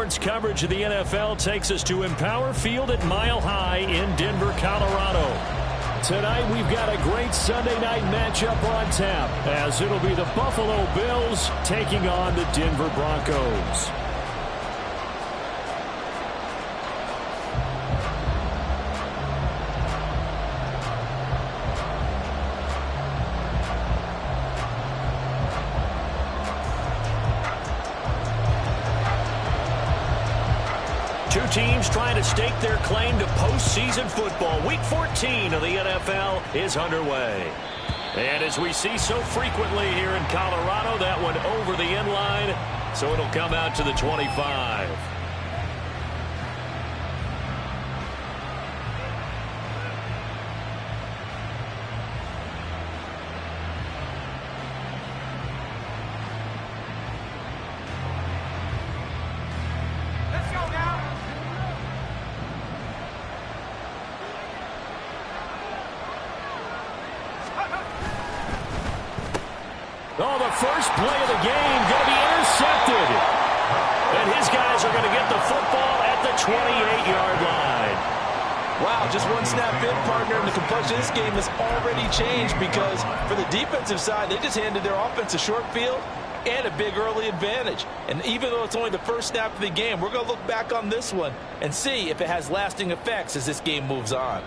Sports coverage of the NFL takes us to Empower Field at Mile High in Denver, Colorado. Tonight we've got a great Sunday night matchup on tap, as it'll be the Buffalo Bills taking on the Denver Broncos. Two teams trying to stake their claim to postseason football. Week 14 of the NFL is underway. And as we see so frequently here in Colorado, that one over the end line, so it'll come out to the 25. Oh, the first play of the game going to be intercepted. And his guys are going to get the football at the 28-yard line. Wow, just one snap in, partner, and the complexion of this game has already changed because for the defensive side, they just handed their offense a short field and a big early advantage. And even though it's only the first snap of the game, we're going to look back on this one and see if it has lasting effects as this game moves on.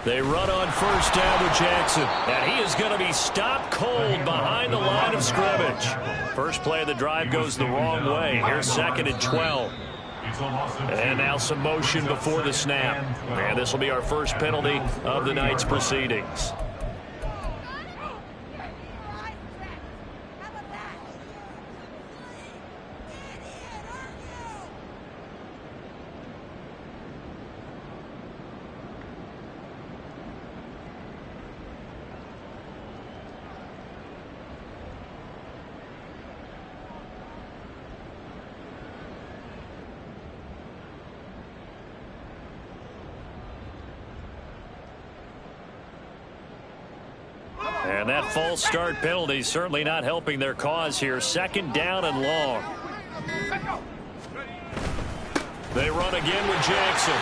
They run on first down with Jackson, and he is going to be stopped cold behind the line of scrimmage. First play of the drive goes the wrong way. Here's 2nd and 12. And now some motion before the snap. And this will be our first penalty of the night's proceedings. And that false start penalty certainly not helping their cause here. 2nd down and long. They run again with Jackson.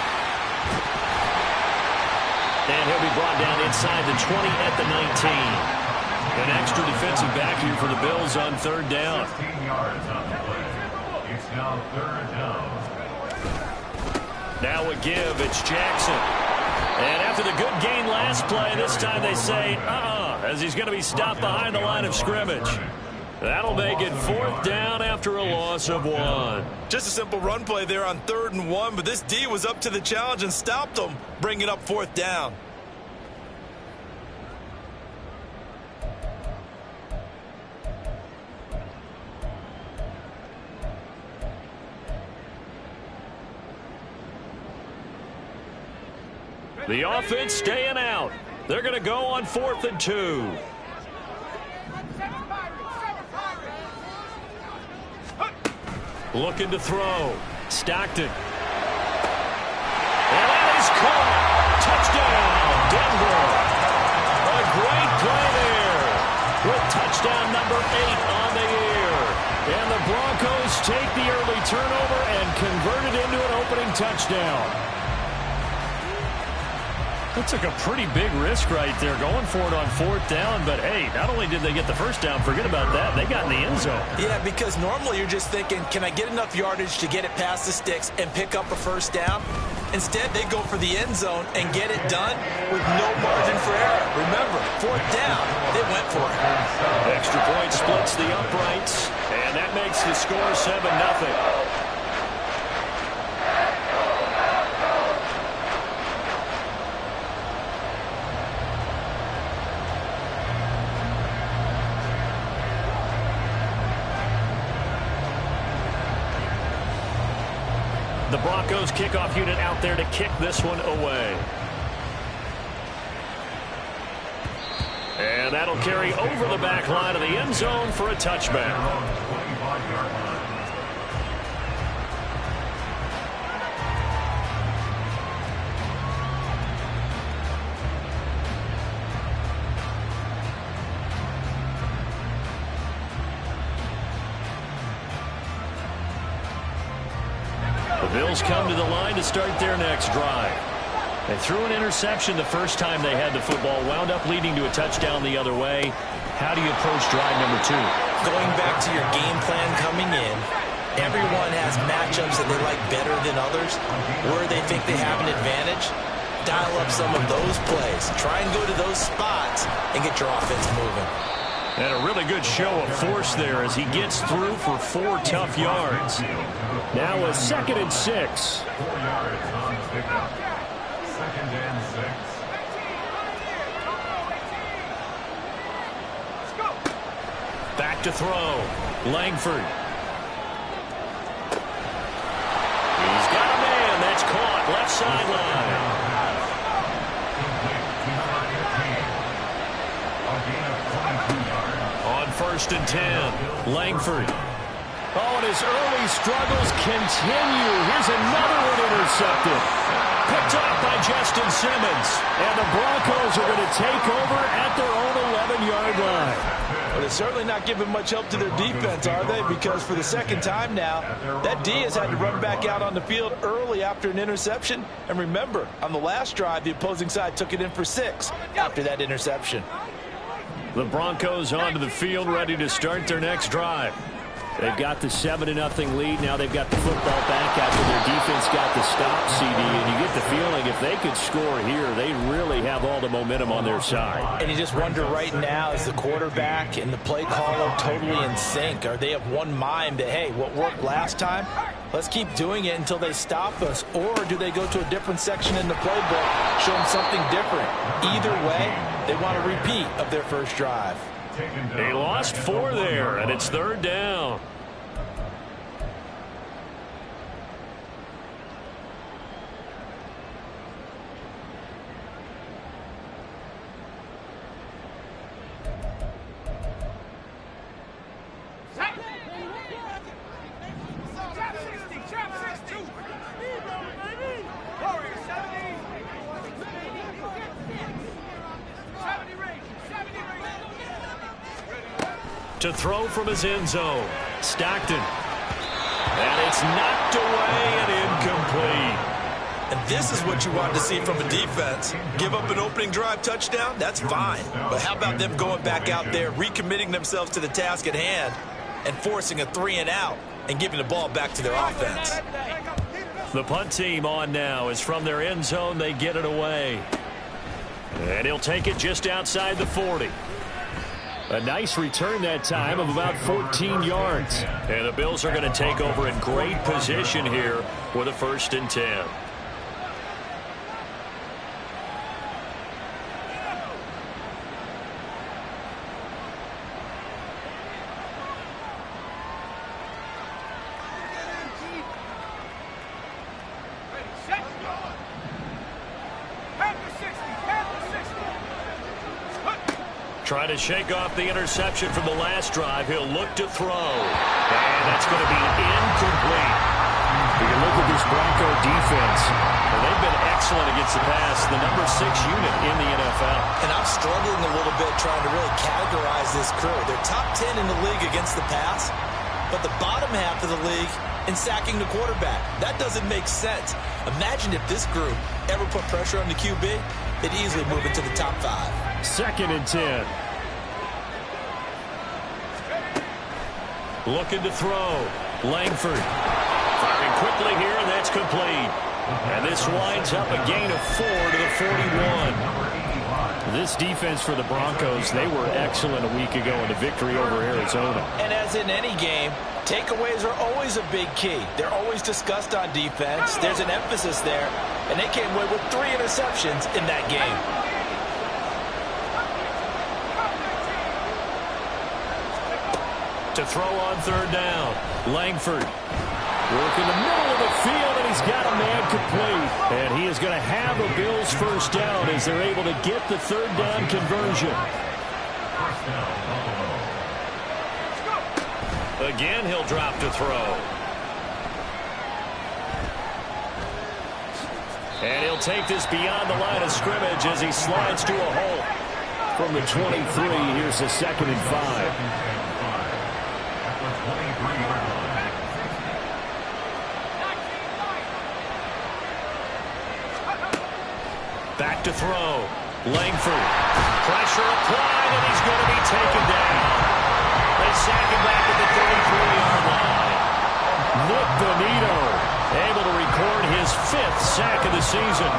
And he'll be brought down inside the 20 at the 19. An extra defensive back here for the Bills on 3rd down. 16 yards on the play. It's now 3rd down. Now a give. It's Jackson. And after the good gain last play, this time they say, as he's going to be stopped behind the line of scrimmage. That'll make it 4th down after a loss of 1. Just a simple run play there on 3rd and 1, but this D was up to the challenge and stopped them, bringing up 4th down. The offense staying out. They're going to go on 4th and 2. Looking to throw. Stockton. And that is caught. Touchdown, Denver. A great play there with touchdown number 8 on the year. And the Broncos take the early turnover and convert it into an opening touchdown. That took a pretty big risk right there, going for it on 4th down. But, hey, not only did they get the first down, forget about that, they got in the end zone. Yeah, because normally you're just thinking, can I get enough yardage to get it past the sticks and pick up a first down? Instead, they go for the end zone and get it done with no margin for error. Remember, 4th down, they went for it. Extra point splits the uprights, and that makes the score 7-0. The Broncos kickoff unit out there to kick this one away. And that'll carry over the back line of the end zone for a touchback. The Bills come to the line to start their next drive. They threw an interception the first time they had the football, wound up leading to a touchdown the other way. How do you approach drive number 2? Going back to your game plan coming in, everyone has matchups that they like better than others. Where they think they have an advantage, dial up some of those plays. Try and go to those spots and get your offense moving. And a really good show of force there as he gets through for 4 tough yards. Now a 2nd and 6. 4 yards on the pickup. 2nd and 6. Back to throw. Langford. He's got a man. That's caught. Left sideline. On 1st and 10. Langford. Oh, and his early struggles continue. Here's another one intercepted. Picked off by Justin Simmons. And the Broncos are going to take over at their own 11-yard line. Well, they're certainly not giving much help to their defense, are they? Because for the 2nd time now, that D has had to run back out on the field early after an interception. And remember, on the last drive, the opposing side took it in for 6 after that interception. The Broncos onto the field, ready to start their next drive. They've got the 7-0 lead. Now they've got the football back after their defense got the stop, CD. And you get the feeling if they could score here, they really have all the momentum on their side. And you just wonder right now, is the quarterback and the play caller totally in sync? Are they of one mind that, hey, what worked last time, let's keep doing it until they stop us? Or do they go to a different section in the playbook, show them something different? Either way, they want a repeat of their first drive. They lost 4 there, and it's 3rd down. To throw from his end zone. Stockton. And it's knocked away and incomplete. And this is what you want to see from a defense. Give up an opening drive touchdown, that's fine. But how about them going back out there, recommitting themselves to the task at hand, and forcing a 3-and-out and giving the ball back to their offense. The punt team on now is from their end zone. They get it away. And he'll take it just outside the 40. A nice return that time of about 14 yards. And the Bills are going to take over in great position here with a 1st and 10. Trying to shake off the interception from the last drive. He'll look to throw. And that's going to be incomplete. You can look at this Bronco defense. Well, they've been excellent against the pass. The number 6 unit in the NFL. And I'm struggling a little bit trying to really categorize this crew. They're top 10 in the league against the pass, but the bottom half of the league in sacking the quarterback. That doesn't make sense. Imagine if this group ever put pressure on the QB, they'd easily move into the top 5. 2nd and 10. Looking to throw. Langford. Firing quickly here, and that's complete. And this winds up a gain of 4 to the 41. This defense for the Broncos, they were excellent a week ago in the victory over Arizona. And as in any game, takeaways are always a big key. They're always discussed on defense. There's an emphasis there, and they came away with 3 interceptions in that game. To throw on 3rd down. Langford. Work in the middle of the field, and he's incomplete. And he is going to have a Bills first down as they're able to get the third down conversion. Again, he'll drop to throw. And he'll take this beyond the line of scrimmage as he slides to a hole. From the 23, here's the 2nd and 5. Back to throw. Langford. Pressure applied, and he's going to be taken down. They sack him back at the 33-yard line. Nick Bonito able to record his 5th sack of the season.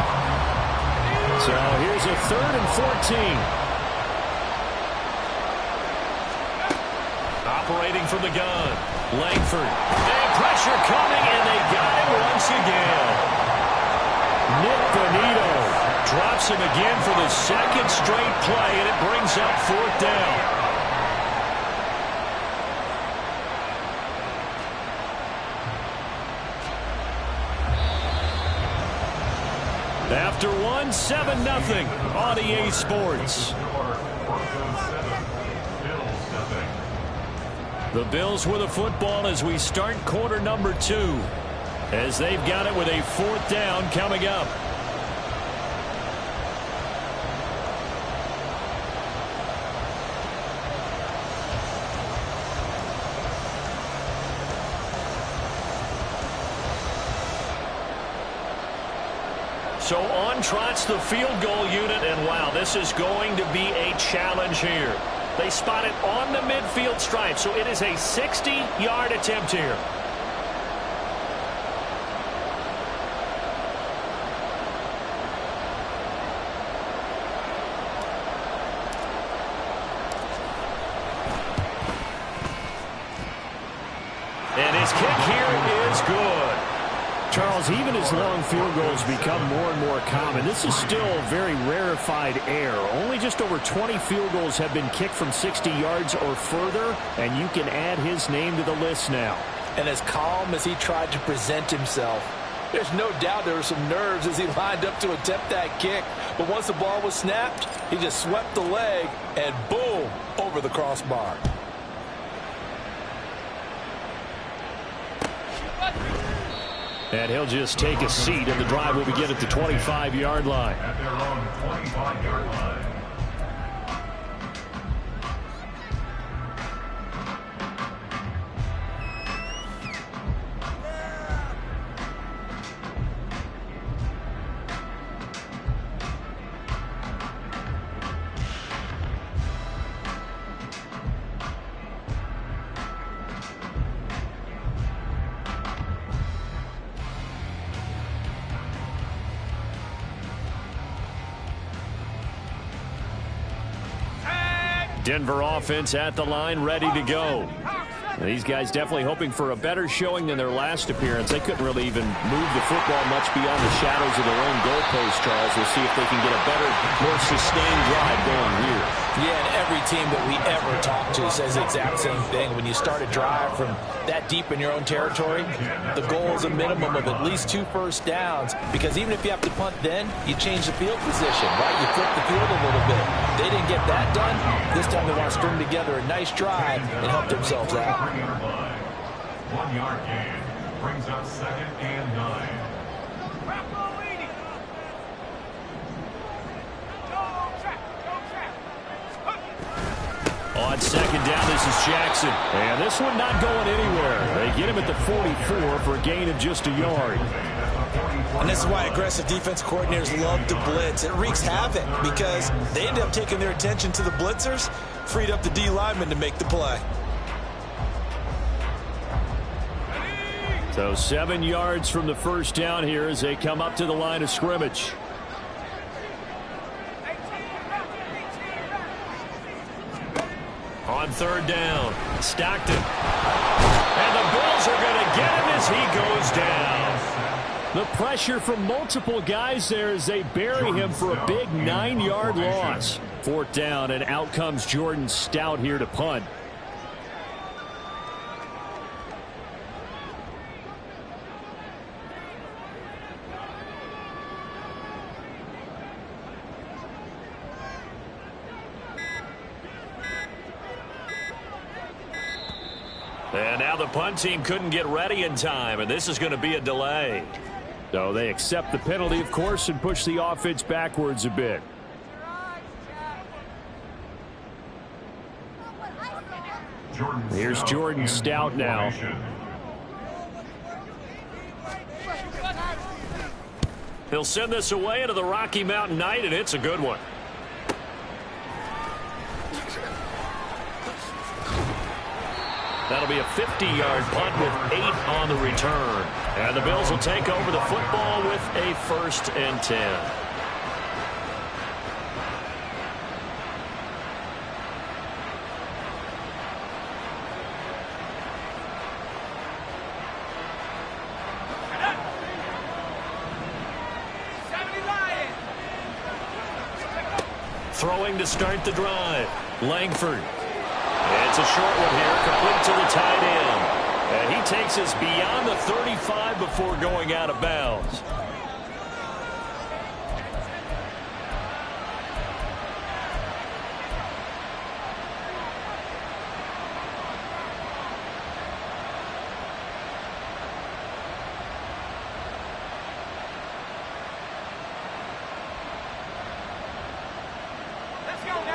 So here's a 3rd and 14. Operating from the gun. Langford. And pressure coming, and they got him once again. Nick Bonito drops him again for the 2nd straight play, and it brings up 4th down. After one, 7-0 on EA Sports. The Bills with a football as we start quarter number 2, as they've got it with a 4th down coming up. So on trots the field goal unit, and wow, this is going to be a challenge here. They spot it on the midfield stripe, so it is a 60-yard attempt here. And his kick here is good. Charles, even as long field goals become more and more common, this is still very rarefied air. Only just over 20 field goals have been kicked from 60 yards or further, and you can add his name to the list now. And as calm as he tried to present himself, there's no doubt there were some nerves as he lined up to attempt that kick. But once the ball was snapped, he just swept the leg and boom, over the crossbar. And he'll just take a seat, and the drive will begin at the 25-yard line. At their own 25-yard line. Denver offense at the line, ready to go. And these guys definitely hoping for a better showing than their last appearance. They couldn't really even move the football much beyond the shadows of their own goalpost, Charles. We'll see if they can get a better, more sustained drive going here. Yeah, and every team that we ever talk to says the exact same thing. When you start a drive from that deep in your own territory, the goal is a minimum of at least 2 first downs, because even if you have to punt then, you change the field position, right? You flip the field a little bit. They didn't get that done. This time they want to string together a nice drive and help themselves out. 1-yard gain brings up 2nd and 9. On 2nd down, this is Jackson. And this one not going anywhere. They get him at the 44 for a gain of just a yard. And this is why aggressive defense coordinators love to blitz. It wreaks havoc because they end up taking their attention to the blitzers, freed up the D lineman to make the play. So 7 yards from the first down here as they come up to the line of scrimmage. On 3rd down, Stockton. And the Bills are going to get him as he goes down. The pressure from multiple guys there as they bury him for a big 9-yard loss. 4th down, and out comes Jordan Stout here to punt. And now the punt team couldn't get ready in time, and this is going to be a delay. So they accept the penalty, of course, and push the offense backwards a bit. Here's Jordan Stout now. He'll send this away into the Rocky Mountain Night, and it's a good one. That'll be a 50-yard punt with 8 on the return. And the Bills will take over the football with a 1st and 10. Throwing to start the drive. Langford. It's a short one here, complete to the tight end. And he takes us beyond the 35 before going out of bounds.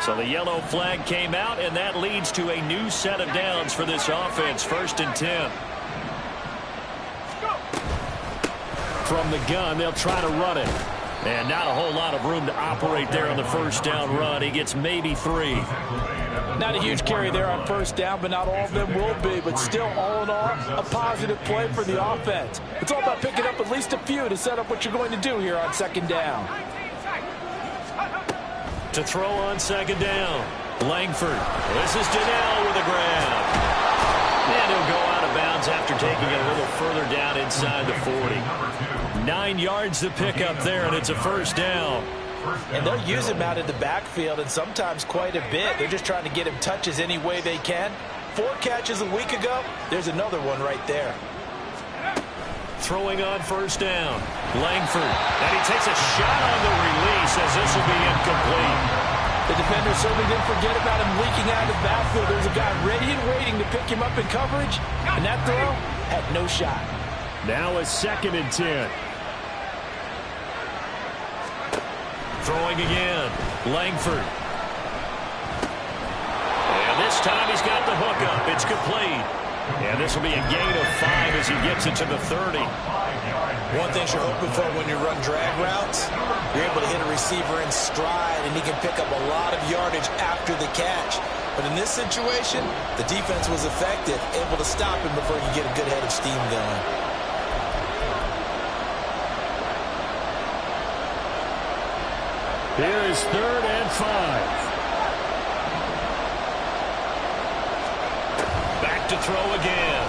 So the yellow flag came out, and that leads to a new set of downs for this offense. 1st and 10. From the gun, they'll try to run it. And not a whole lot of room to operate there on the 1st down run. He gets maybe 3. Not a huge carry there on 1st down, but not all of them will be. But still, all in all, a positive play for the offense. It's all about picking up at least a few to set up what you're going to do here on 2nd down. To throw on 2nd down. Langford. This is Donnell with a grab. And he'll go out of bounds after taking it a little further down inside the 40. 9 yards to pick up there, and it's a 1st down. And they'll use him out in the backfield, and sometimes quite a bit. They're just trying to get him touches any way they can. 4 catches a week ago. There's another one right there. Throwing on 1st down. Langford. And he takes a shot on the release as this will be incomplete. The defender certainly didn't forget about him leaking out of the backfield. There's a guy ready and waiting to pick him up in coverage, and that throw had no shot. Now a 2nd and 10. Throwing again. Langford. And this time he's got the hook up. It's complete. And this will be a gain of 5 as he gets it to the 30. One thing you're hoping for when you run drag routes, you're able to hit a receiver in stride, and he can pick up a lot of yardage after the catch. But in this situation, the defense was effective, able to stop him before he could get a good head of steam going. Here is 3rd and 5. To throw again.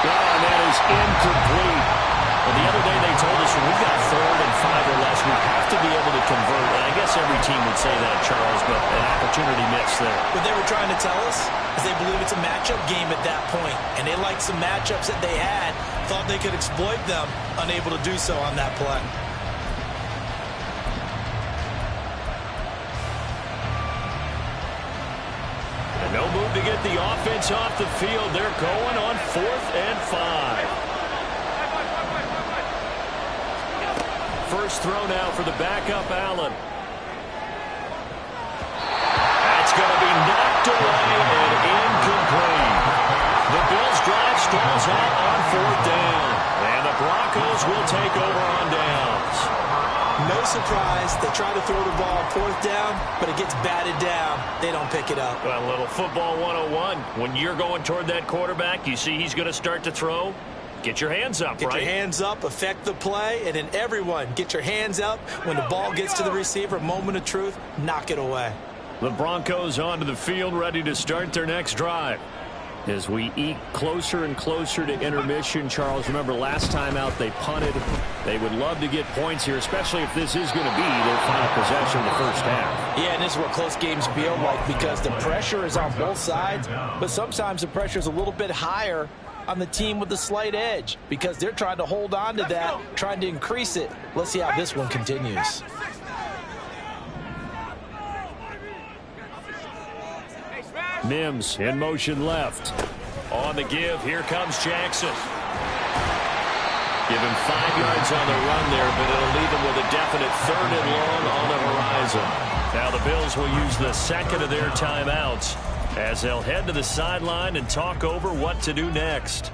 Oh, and that is incomplete. Well, the other day they told us when we've got 3rd and 5 or less, we have to be able to convert. And I guess every team would say that, Charles, but an opportunity missed there. What they were trying to tell us is they believe it's a matchup game at that point, and they liked some matchups that they had, thought they could exploit them, unable to do so on that play. No move to get the offense off the field. They're going on 4th and 5. First throw now for the backup, Allen. That's going to be knocked away and incomplete. The Bills drive stalls out on 4th down. And the Broncos will take over on downs. No surprise, they try to throw the ball on 4th down, but it gets batted down. They don't pick it up. Well, a little football 101. When you're going toward that quarterback, you see he's going to start to throw. Get your hands up, Get your hands up, affect the play, and then everyone get your hands up. When the ball gets to the receiver, moment of truth, knock it away. The Broncos onto the field, ready to start their next drive. As we eke closer and closer to intermission, Charles, remember last time out they punted. They would love to get points here, especially if this is going to be their final possession of the 1st half. Yeah, and this is what close games feel like because the pressure is on both sides, but sometimes the pressure is a little bit higher on the team with the slight edge because they're trying to hold on to that, trying to increase it. Let's see how this one continues. Mims in motion left. On the give, here comes Jackson. Give him 5 yards on the run there, but it'll leave him with a definite 3rd and long on the horizon. Now the Bills will use the second of their timeouts as they'll head to the sideline and talk over what to do next.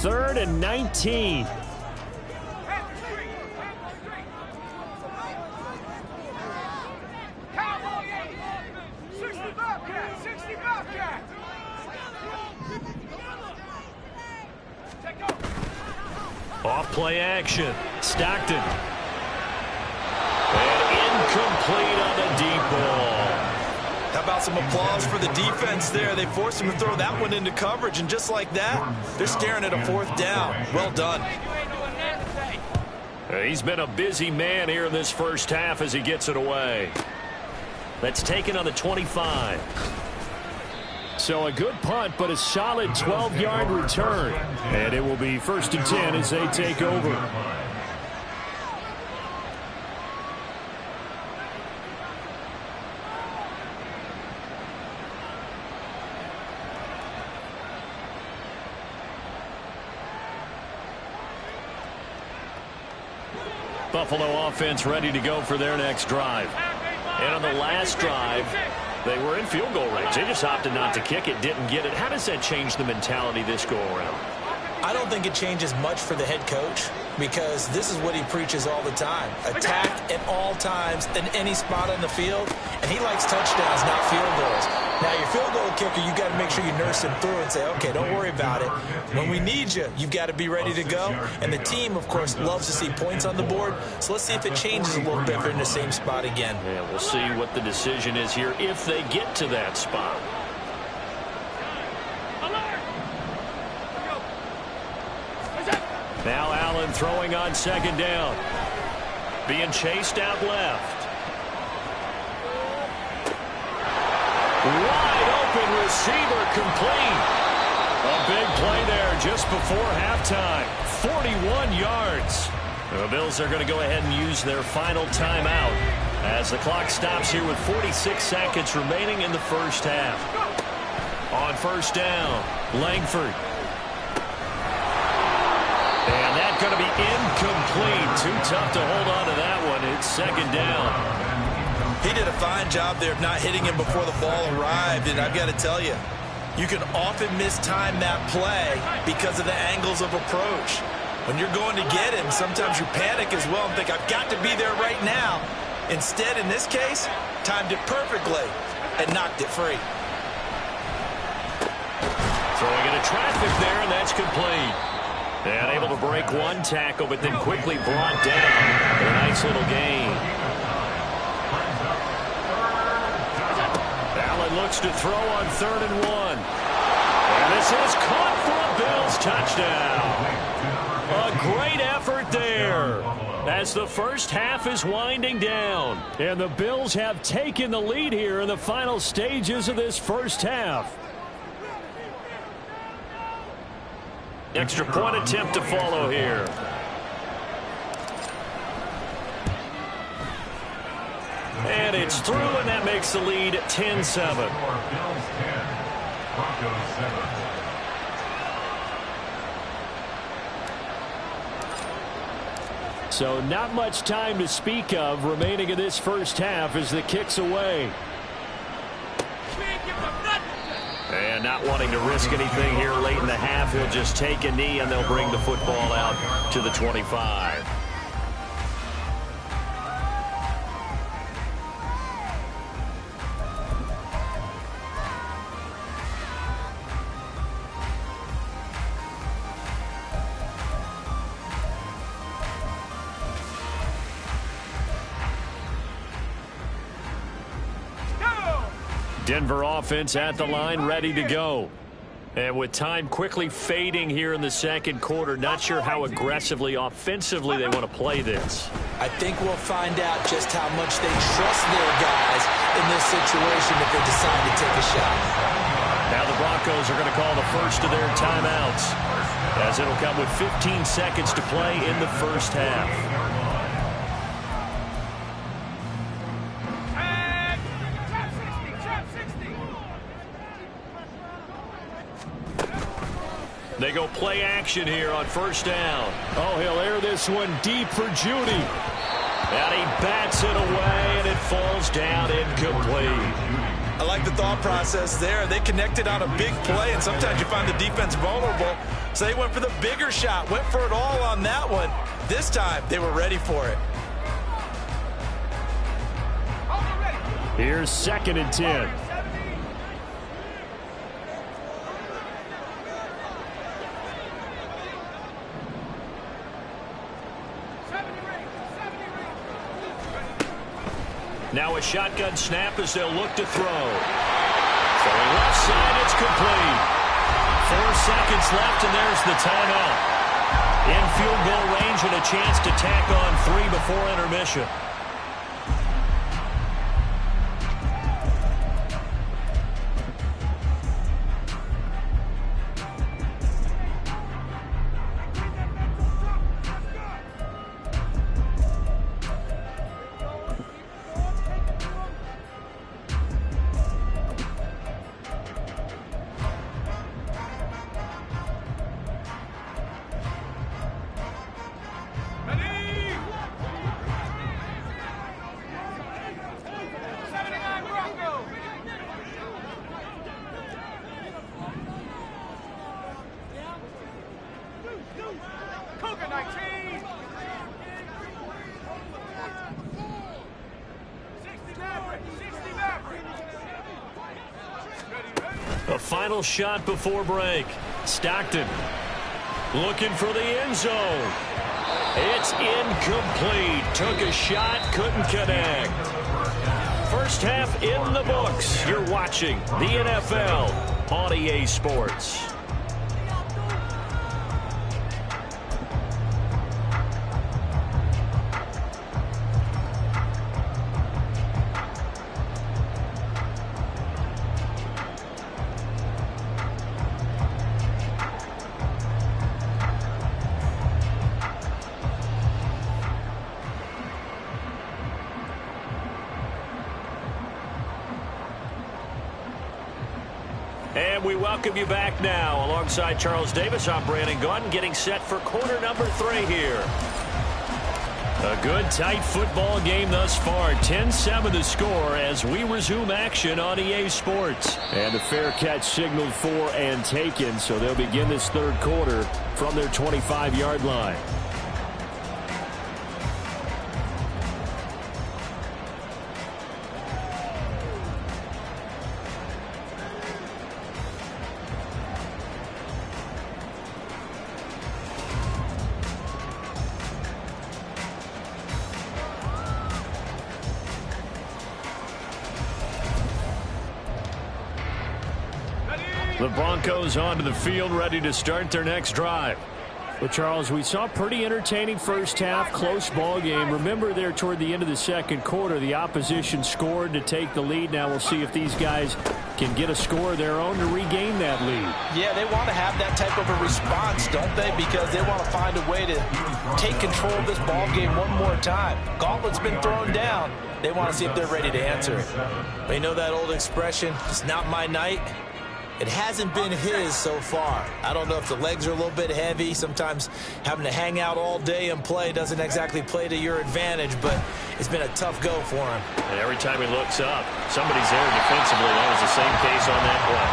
Third and 19. Off play action. Stockton. And incomplete on the deep ball. How about some applause for the defense there? They forced him to throw that one into coverage, and just like that, they're staring at a 4th down. Well done. He's been a busy man here in this first half as he gets it away. That's taken on the 25. So a good punt, but a solid 12-yard return. And it will be 1st and 10 as they take over. Buffalo offense ready to go for their next drive. And on the last drive, they were in field goal range. They just opted not to kick it, didn't get it. How does that change the mentality this go around? I don't think it changes much for the head coach because this is what he preaches all the time. Attack at all times in any spot on the field, and he likes touchdowns, not field goals. Now, your field goal kicker, you got to make sure you nurse him through and say, okay, don't worry about it. When we need you, you've got to be ready to go. And the team, of course, loves to see points on the board. So let's see if it changes a little bit if they're in the same spot again. Yeah, we'll see what the decision is here if they get to that spot. Now Allen throwing on 2nd down. Being chased out left. Wide open receiver complete. A big play there just before halftime. 41 yards. The Bills are going to go ahead and use their final timeout as the clock stops here with 46 seconds remaining in the first half. On 1st down, Langford. And that's going to be incomplete. Too tough to hold on to that one. It's 2nd down. He did a fine job there of not hitting him before the ball arrived, and I've got to tell you, you can often mistime that play because of the angles of approach. When you're going to get him, sometimes you panic as well and think, I've got to be there right now. Instead, in this case, timed it perfectly and knocked it free. Throwing into traffic there, and that's complete. And able to break one tackle, but then quickly brought down. A nice little gain. Allen looks to throw on 3rd and 1. And this is caught for a Bills touchdown. A great effort there as the first half is winding down. And the Bills have taken the lead here in the final stages of this first half. Extra point attempt to follow here. And it's through, and that makes the lead 10-7. Bills 10, Broncos 7. So not much time to speak of remaining in this first half as the kick's away. And not wanting to risk anything here late in the half, he'll just take a knee and they'll bring the football out to the 25. Denver offense at the line, ready to go. And with time quickly fading here in the second quarter, not sure how aggressively, offensively they want to play this. I think we'll find out just how much they trust their guys in this situation if they decide to take a shot. Now the Broncos are going to call the first of their timeouts, as it'll come with 15 seconds to play in the first half. They go play action here on first down. Oh, he'll air this one deep for Judy. And he bats it away, and it falls down incomplete. I like the thought process there. They connected on a big play, and sometimes you find the defense vulnerable. So they went for the bigger shot, went for it all on that one. This time, they were ready for it. Here's 2nd and 10. Now a shotgun snap as they'll look to throw. Throwing left side, it's complete. 4 seconds left, and there's the timeout. In field goal range and a chance to tack on 3 before intermission. A final shot before break. Stockton looking for the end zone. It's incomplete. Took a shot, couldn't connect. First half in the books. You're watching the NFL on EA Sports. And we welcome you back now. Alongside Charles Davis, I'm Brandon Gaudin, getting set for quarter number 3 here. A good, tight football game thus far. 10-7 the score as we resume action on EA Sports. And the fair catch signaled for and taken, so they'll begin this 3rd quarter from their 25-yard line. The Broncos onto the field, ready to start their next drive. Well, Charles, we saw a pretty entertaining first half, close ball game. Remember there toward the end of the 2nd quarter, the opposition scored to take the lead. Now we'll see if these guys can get a score of their own to regain that lead. Yeah, they want to have that type of a response, don't they? Because they want to find a way to take control of this ball game one more time. Gauntlet's been thrown down. They want to see if they're ready to answer it. But you know that old expression, it's not my night? It hasn't been his so far. I don't know if the legs are a little bit heavy. Sometimes having to hang out all day and play doesn't exactly play to your advantage, but it's been a tough go for him. And every time he looks up, somebody's there defensively. That was the same case on that play.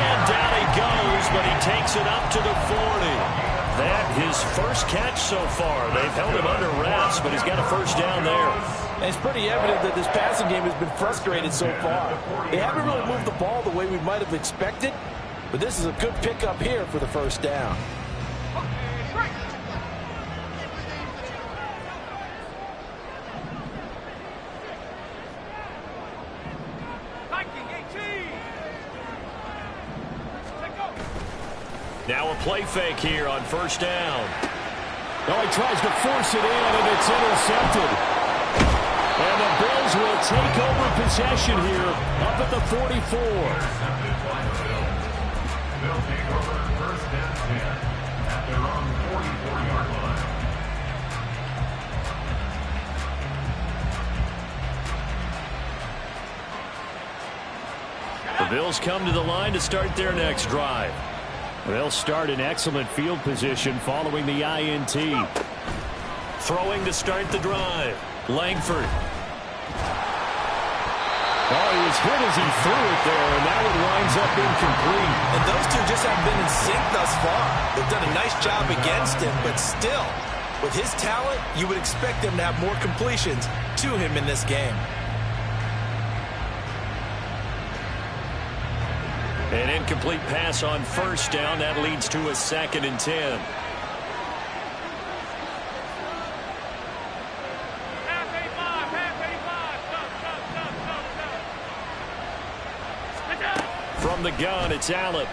And down he goes, but he takes it up to the 40. That his first catch so far. They've held him under wraps, but he's got a first down there. And it's pretty evident that this passing game has been frustrated so far. They haven't really moved the ball the way we might have expected, but this is a good pickup here for the first down. Now a play fake here on first down. Oh, he tries to force it in, and it's intercepted. And the Bills will take over possession here up at the 44. They'll take over first and 10 at their own 44-yard line. The Bills come to the line to start their next drive. They'll start in excellent field position following the INT. Throwing to start the drive. Langford. Oh, he was hit as he threw it there, and that one winds up incomplete. And those two just haven't been in sync thus far. They've done a nice job against him, but still, with his talent, you would expect them to have more completions to him in this game. An incomplete pass on first down. That leads to a 2nd and 10. From the gun, it's Allen.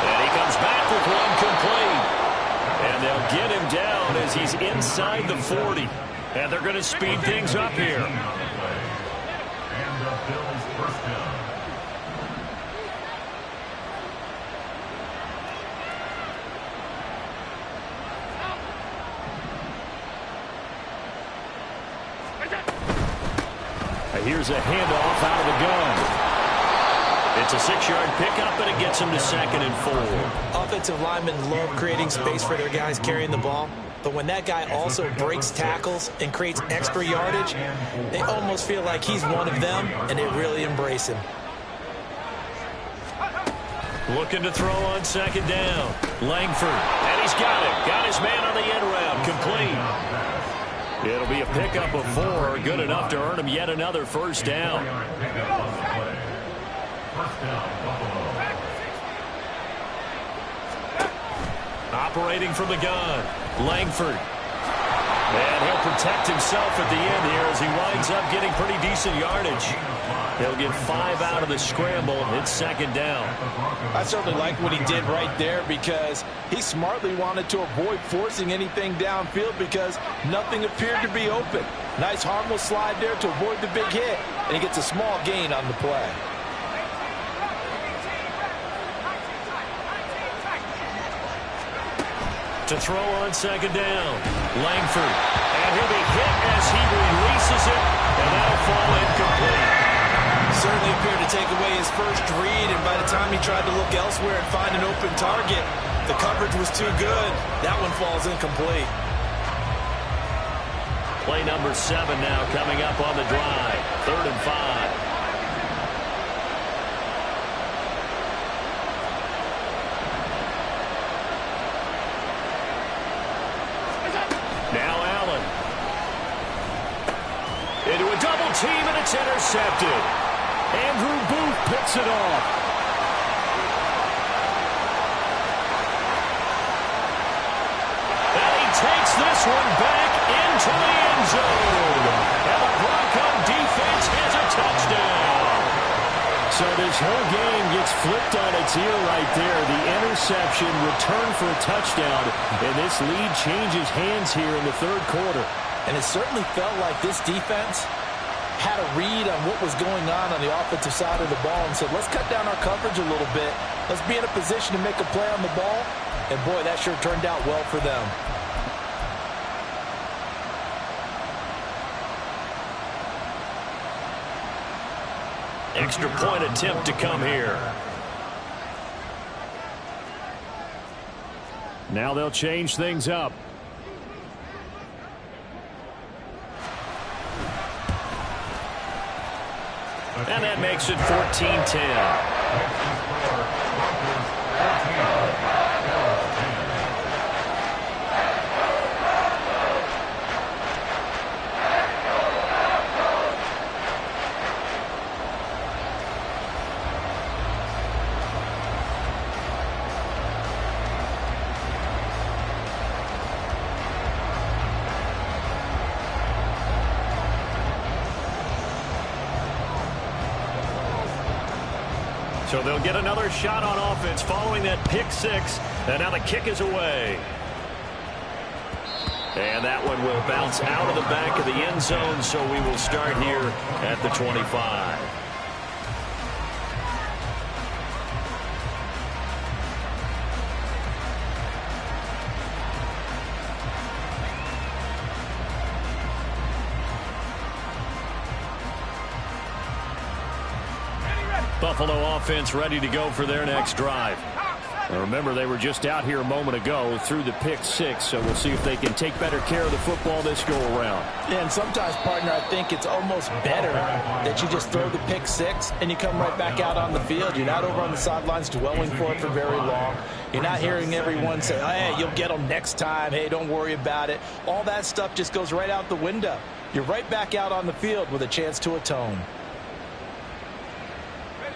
And he comes back with one complete. And they'll get him down as he's inside the 40. And they're going to speed things up here. And the Bills' first down. Here's a handoff out of the gun. It's a 6-yard pickup, and it gets him to 2nd and 4. Offensive linemen love creating space for their guys carrying the ball, but when that guy also breaks tackles and creates extra yardage, they almost feel like he's one of them, and they really embrace him. Looking to throw on 2nd down. Langford, and he's got it. Got his man on the end round, complete. It'll be a pickup of 4, good enough to earn him yet another first down. Operating from the gun, Langford. And he'll protect himself at the end here as he winds up getting pretty decent yardage. They'll get 5 out of the scramble. It's 2nd down. I certainly like what he did right there because he smartly wanted to avoid forcing anything downfield because nothing appeared to be open. Nice harmless slide there to avoid the big hit, and he gets a small gain on the play. To throw on 2nd down, Langford. And he'll be hit as he releases it, and that'll fall incomplete. Certainly appeared to take away his first read, and by the time he tried to look elsewhere and find an open target, the coverage was too good. That one falls incomplete. Play number 7 now coming up on the drive. 3rd and 5. Now Allen. Into a double team, and it's intercepted. Andrew Booth picks it off. And he takes this one back into the end zone. And the Bronco defense has a touchdown. So this whole game gets flipped on its ear right there. The interception, return for a touchdown, and this lead changes hands here in the 3rd quarter. And it certainly felt like this defense had a read on what was going on the offensive side of the ball and said, let's cut down our coverage a little bit. Let's be in a position to make a play on the ball. And, boy, that sure turned out well for them. Extra point attempt to come here. Now they'll change things up. And that makes it 14-10. So they'll get another shot on offense following that pick 6. And now the kick is away. And that one will bounce out of the back of the end zone, so we will start here at the 25. Buffalo offense ready to go for their next drive. Now remember, they were just out here a moment ago through the pick six, so we'll see if they can take better care of the football this go-around. Yeah, and sometimes, partner, I think it's almost better that you just throw the pick six and you come right back out on the field. You're not over on the sidelines dwelling for it for very long. You're not hearing everyone say, hey, you'll get them next time. Hey, don't worry about it. All that stuff just goes right out the window. You're right back out on the field with a chance to atone.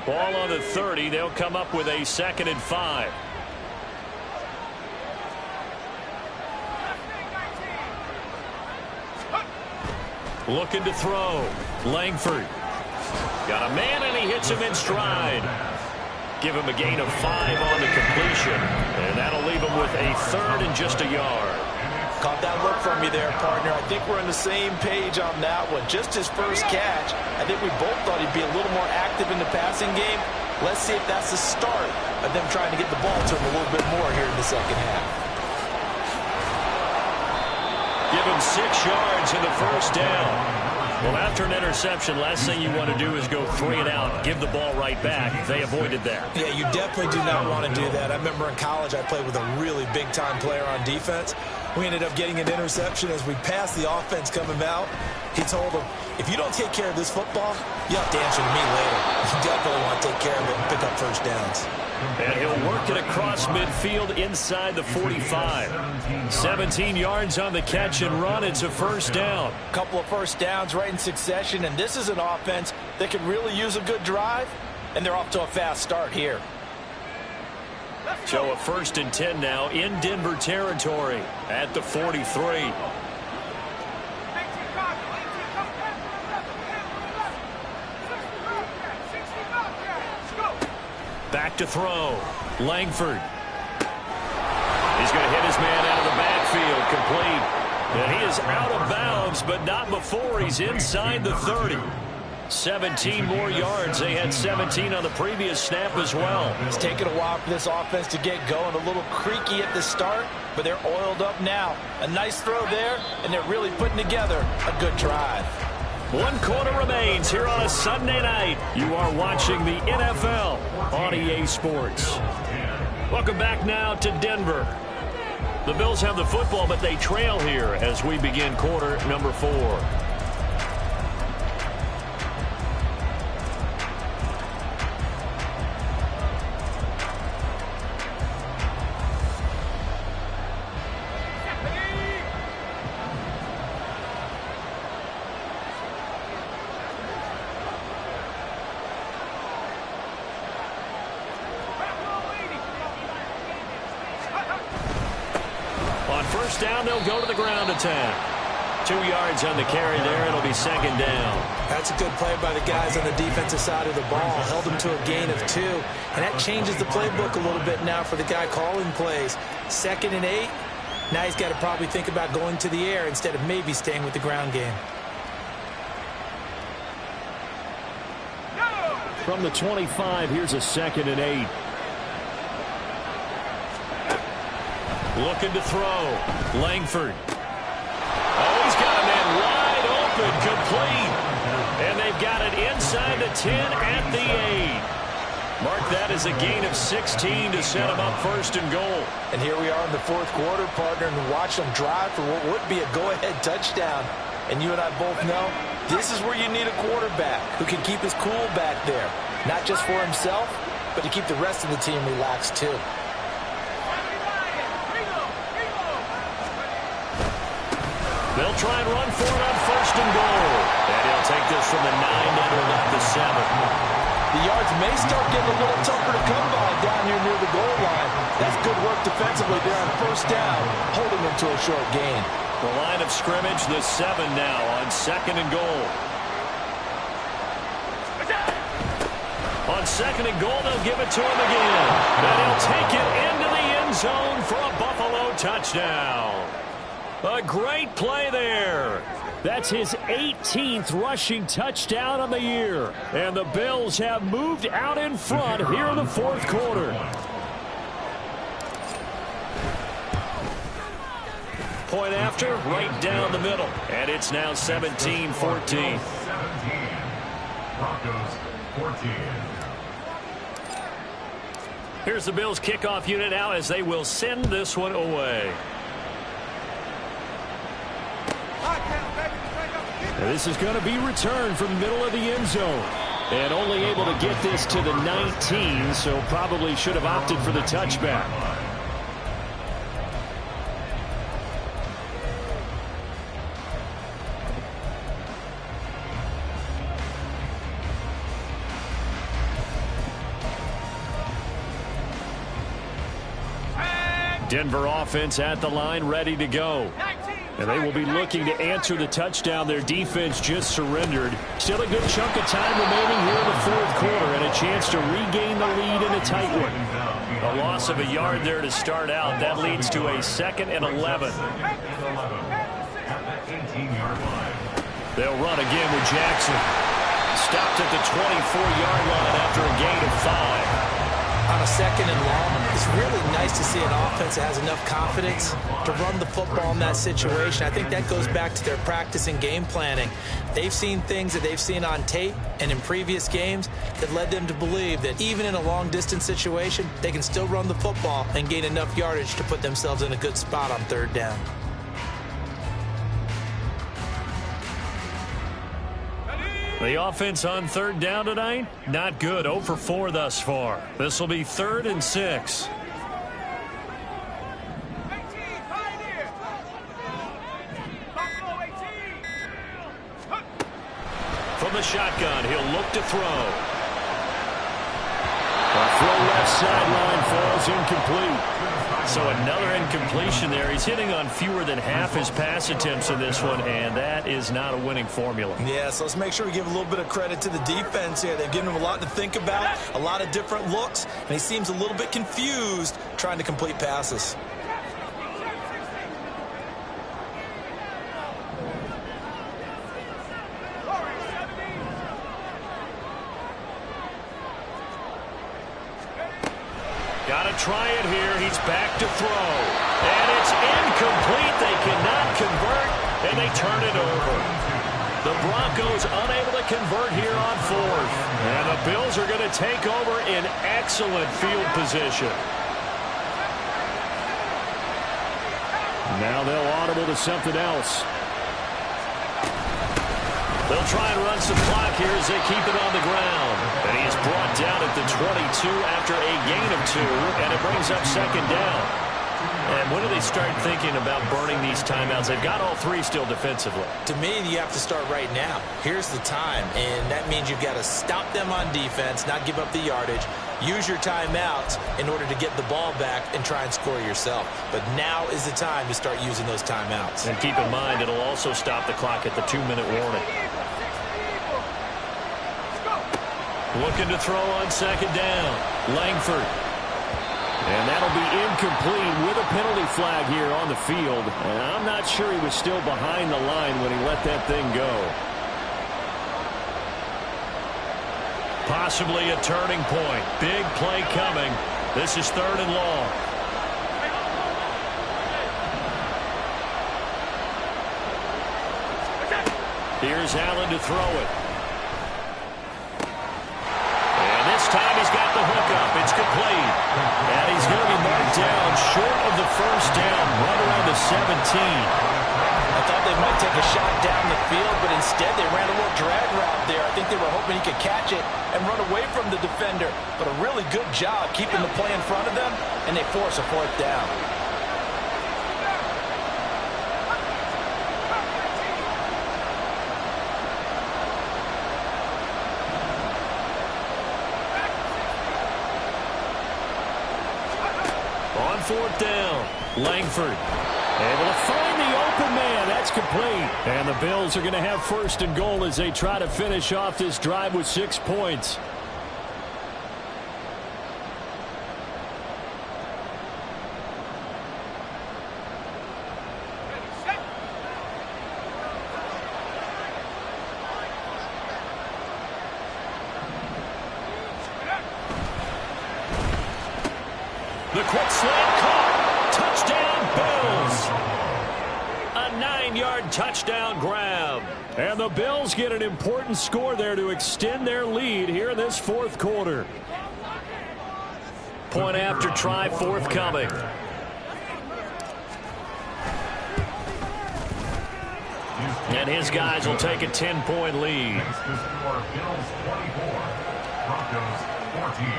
Ball on the 30. They'll come up with a 2nd and 5. Looking to throw. Langford. Got a man, and he hits him in stride. Give him a gain of 5 on the completion. And that'll leave him with a 3rd and just a yard. Caught that look from you there, partner. I think we're on the same page on that one. Just his first catch. I think we both thought he'd be a little more active in the passing game. Let's see if that's the start of them trying to get the ball to him a little bit more here in the second half. Give him 6 yards in the first down. Well, after an interception, last thing you want to do is go 3 and out, give the ball right back. They avoided that. Yeah, you definitely do not want to do that. I remember in college I played with a really big-time player on defense. We ended up getting an interception as we passed the offense coming out. He told him, if you don't take care of this football, you have to answer to me later. You definitely want to take care of it and pick up first downs. And he'll work it across midfield inside the 45. 17 yards on the catch and run. It's a first down. Couple of first downs right in succession, and this is an offense that could really use a good drive, and they're off to a fast start here. So a 1st and 10 now in Denver territory at the 43. Back to throw. Langford. He's going to hit his man out of the backfield. Complete. And he is out of bounds, but not before he's inside the 30. 17 more yards. They had 17 on the previous snap as well. It's taken a while for this offense to get going. A little creaky at the start, but they're oiled up now. A nice throw there, and they're really putting together a good drive. 1 quarter remains here on a Sunday night. You are watching the NFL on EA Sports. Welcome back now to Denver. The Bills have the football, but they trail here as we begin quarter number 4. First down, they'll go to the ground attack. 2 yards on the carry there. It'll be 2nd down. That's a good play by the guys on the defensive side of the ball. Held them to a gain of 2. And that changes the playbook a little bit now for the guy calling plays. 2nd and 8. Now he's got to probably think about going to the air instead of maybe staying with the ground game. From the 25, here's a 2nd and 8. Looking to throw. Langford. Oh, he's got a man wide open, complete. And they've got it inside the 10 at the 8. Mark that as a gain of 16 to set them up 1st and goal. And here we are in the 4th quarter, partner, and watch them drive for what would be a go-ahead touchdown. And you and I both know this is where you need a quarterback who can keep his cool back there. Not just for himself, but to keep the rest of the team relaxed too. They'll try and run for it on 1st and goal. And he'll take this from the 9 down to about the 7. The yards may start getting a little tougher to come by down here near the goal line. That's good work defensively there on 1st down, holding them to a short gain. The line of scrimmage, the 7 now on 2nd and goal. On 2nd and goal, they'll give it to him again. And he'll take it into the end zone for a Buffalo touchdown. A great play there. That's his 18th rushing touchdown of the year. And the Bills have moved out in front here in the 4th quarter. Point after, right down the middle. And it's now 17-14. 17. Broncos 14. Here's the Bills kickoff unit now as they will send this one away. And this is going to be returned from the middle of the end zone. And only able to get this to the 19, so probably should have opted for the touchback. Denver offense at the line, ready to go. And they will be looking to answer the touchdown their defense just surrendered. Still a good chunk of time remaining here in the fourth quarter and a chance to regain the lead in a tight one. A loss of a yard there to start out. That leads to a 2nd and 11. They'll run again with Jackson. Stopped at the 24-yard line after a gain of 5. On a 2nd and long, it's really nice to see an offense that has enough confidence to run the football in that situation. I think that goes back to their practice and game planning. They've seen things that they've seen on tape and in previous games that led them to believe that even in a long-distance situation, they can still run the football and gain enough yardage to put themselves in a good spot on 3rd down. The offense on 3rd down tonight, not good. 0 for 4 thus far. This will be 3rd and 6. From the shotgun, he'll look to throw. A throw left sideline falls incomplete. So another incompletion there. He's hitting on fewer than half his pass attempts in this one, and that is not a winning formula. Yeah, so let's make sure we give a little bit of credit to the defense here. They've given him a lot to think about, a lot of different looks, and he seems a little bit confused trying to complete passes. Got to try it here. He's back to throw. And it's incomplete. They cannot convert, and they turn it over. The Broncos unable to convert here on 4th. And the Bills are going to take over in excellent field position. Now they'll audible to something else. They'll try and run some clock here as they keep it on the ground. And he is brought down at the 22 after a gain of 2, and it brings up 2nd down. And when do they start thinking about burning these timeouts? They've got all 3 still defensively. To me, you have to start right now. Here's the time, and that means you've got to stop them on defense, not give up the yardage, use your timeouts in order to get the ball back and try and score yourself. But now is the time to start using those timeouts. And keep in mind, it'll also stop the clock at the 2-minute warning. Looking to throw on 2nd down. Langford. And that'll be incomplete with a penalty flag here on the field. And I'm not sure he was still behind the line when he let that thing go. Possibly a turning point. Big play coming. This is 3rd and long. Here's Allen to throw it. This time he's got the hookup. It's complete. And he's going to be marked down short of the 1st down, right around the 17. I thought they might take a shot down the field, but instead they ran a little drag route there. I think they were hoping he could catch it and run away from the defender. But a really good job keeping the play in front of them, and they force a 4th down. On 4th down, Langford able to find the open man. That's complete. And the Bills are going to have 1st and goal as they try to finish off this drive with 6 points. The quick slant caught. Touchdown, Bills. A 9-yard touchdown grab. And the Bills get an important score there to extend their lead here in this 4th quarter. Point after try forthcoming. And his guys will take a 10-point lead. Makes the score Bills 24, Broncos 14.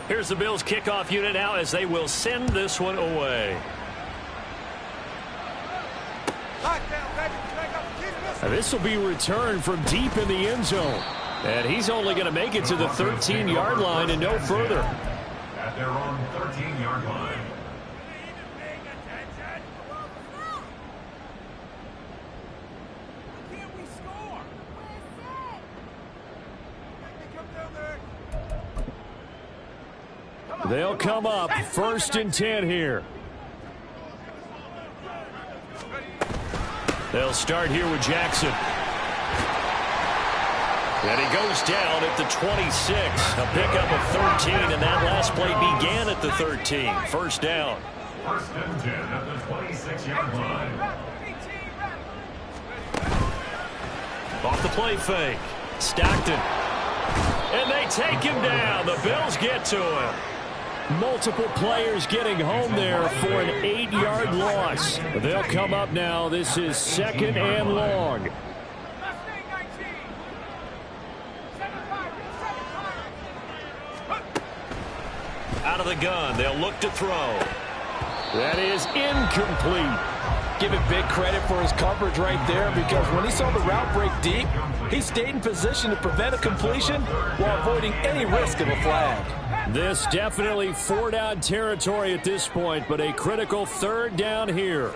Here's the Bills kickoff unit now as they will send this one away. This will be returned from deep in the end zone. And he's only going to make it to the 13-yard line and no further. At their own 13-yard line. They'll come up 1st and 10 here. They'll start here with Jackson. And he goes down at the 26. A pickup of 13, and that last play began at the 13. First down. 1st and 10 at the 26-yard line. Off the play fake. Stockton. And they take him down. The Bills get to him. Multiple players getting home there for an 8-yard loss. They'll come up now. This is 2nd and long. Out of the gun. They'll look to throw. That is incomplete. Give him big credit for his coverage right there, because when he saw the route break deep, he stayed in position to prevent a completion while avoiding any risk of a flag. This definitely 4-down territory at this point, but a critical 3rd down here.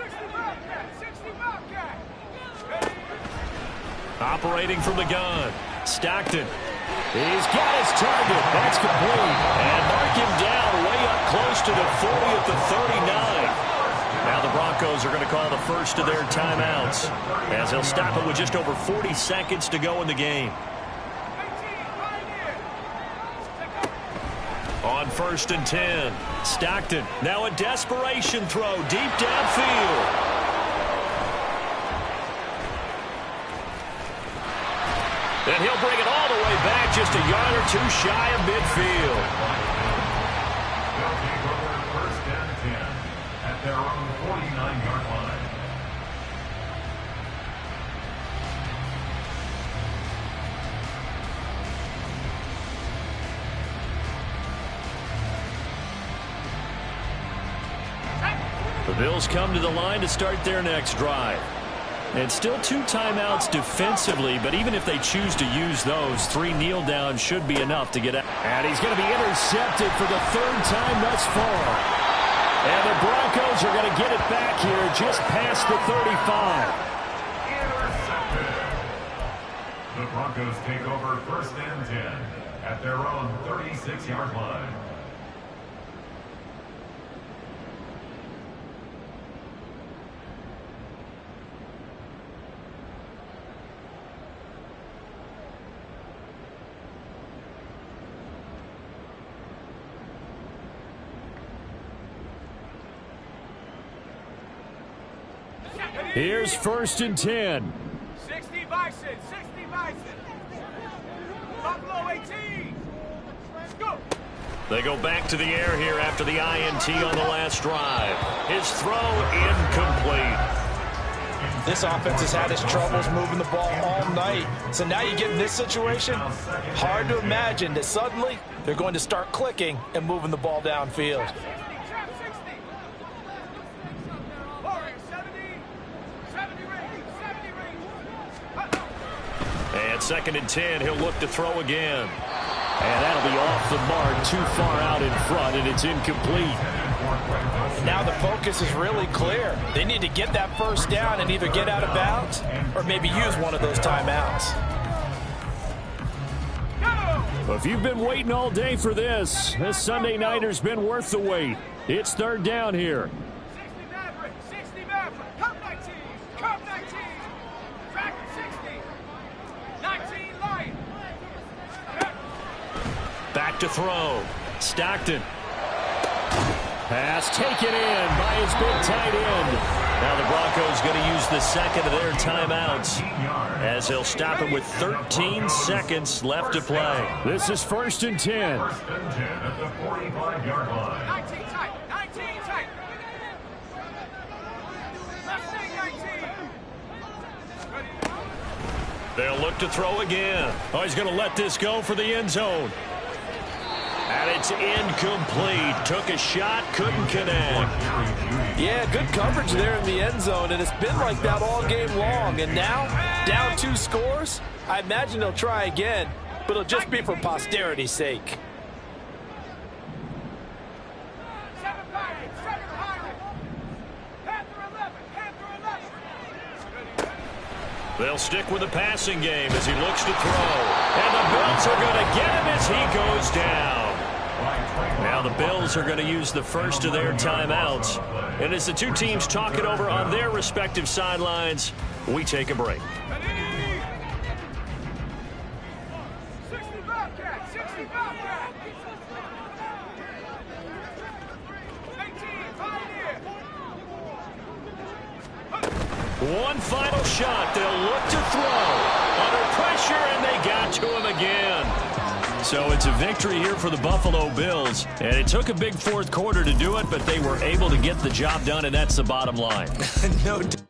Operating from the gun. Stockton. He's got his target. That's complete. And mark him down way up close to the 40 at the 39. Now the Broncos are going to call the first of their timeouts, as they'll stop it with just over 40 seconds to go in the game. On 1st and 10, Stockton. Now a desperation throw deep downfield. And he'll bring it all the way back, just a yard or two shy of midfield. They'll take over 1st and 10 at their own 49-yard line. The Bills come to the line to start their next drive. And still 2 timeouts defensively, but even if they choose to use those, 3 kneel downs should be enough to get out. And he's going to be intercepted for the 3rd time thus far. And the Broncos are going to get it back here just past the 35. Intercepted. The Broncos take over 1st and 10 at their own 36-yard line. Here's 1st and 10. 60 Bison, 60 Bison. Buffalo 18. Let's go. They go back to the air here after the INT on the last drive. His throw incomplete. This offense has had its troubles moving the ball all night. So now you get in this situation, hard to imagine that suddenly they're going to start clicking and moving the ball downfield. And 2nd and 10, he'll look to throw again. And that'll be off the mark, too far out in front, and it's incomplete. Now the focus is really clear. They need to get that 1st down and either get out of bounds or maybe use one of those timeouts. Well, if you've been waiting all day for this Sunday nighter's been worth the wait. It's 3rd down here. 60 Maverick, 60 Maverick. Come 19, come 19. Track 60. 19 light. Back to throw. Stockton. Pass taken in by his big tight end. Now the Broncos going to use the second of their timeouts as they'll stop it with 13 seconds left to play. This is 1st and 10. 1st and 10 at the 45-yard line. 19 tight. 19 tight. Left wing 19. They'll look to throw again. Oh, he's going to let this go for the end zone. And it's incomplete. Took a shot, couldn't connect. Yeah, good coverage there in the end zone, and it's been like that all game long. And now, down 2 scores, I imagine they'll try again, but it'll just be for posterity's sake. 7 behind it. Panther 11. They'll stick with the passing game as he looks to throw. And the Bills are going to get him as he goes down. Now the Bills are going to use the first of their timeouts. And as the two teams talk it over on their respective sidelines, we take a break. 60 Bobcat. 60 Bobcat. 18 Pioneer. One final shot. They'll look to throw. Under pressure, and they got to him again. So it's a victory here for the Buffalo Bills. And it took a big fourth quarter to do it, but they were able to get the job done, and that's the bottom line. No doubt.